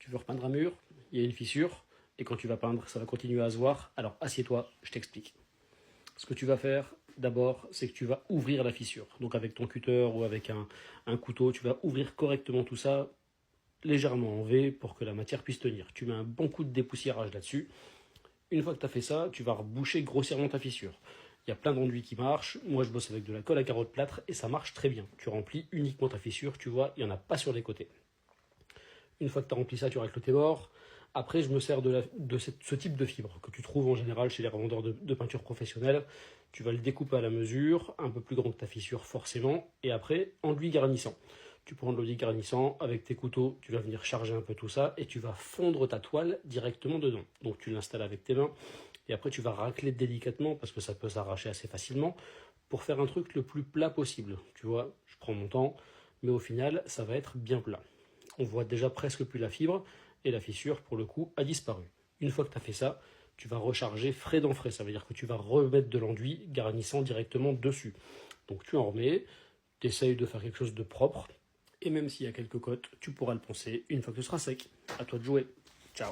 Tu veux repeindre un mur, il y a une fissure, et quand tu vas peindre, ça va continuer à se voir. Alors assieds-toi, je t'explique. Ce que tu vas faire d'abord, c'est que tu vas ouvrir la fissure. Donc avec ton cutter ou avec un couteau, tu vas ouvrir correctement tout ça, légèrement en V, pour que la matière puisse tenir. Tu mets un bon coup de dépoussiérage là-dessus. Une fois que tu as fait ça, tu vas reboucher grossièrement ta fissure. Il y a plein d'enduits qui marchent. Moi, je bosse avec de la colle à carotte plâtre et ça marche très bien. Tu remplis uniquement ta fissure, tu vois, il n'y en a pas sur les côtés. Une fois que tu as rempli ça, tu règles tes bords. Après, je me sers ce type de fibre que tu trouves en général chez les revendeurs de peinture professionnelle. Tu vas le découper à la mesure, un peu plus grand que ta fissure forcément, et après, enduit garnissant. Tu prends de l'enduit garnissant, avec tes couteaux, tu vas venir charger un peu tout ça, et tu vas fondre ta toile directement dedans. Donc tu l'installes avec tes mains, et après tu vas racler délicatement, parce que ça peut s'arracher assez facilement, pour faire un truc le plus plat possible. Tu vois, je prends mon temps, mais au final, ça va être bien plat. On voit déjà presque plus la fibre, et la fissure, pour le coup, a disparu. Une fois que tu as fait ça, tu vas recharger frais dans frais. Ça veut dire que tu vas remettre de l'enduit garnissant directement dessus. Donc tu en remets, tu essayes de faire quelque chose de propre, et même s'il y a quelques côtes, tu pourras le poncer une fois que ce sera sec. À toi de jouer. Ciao.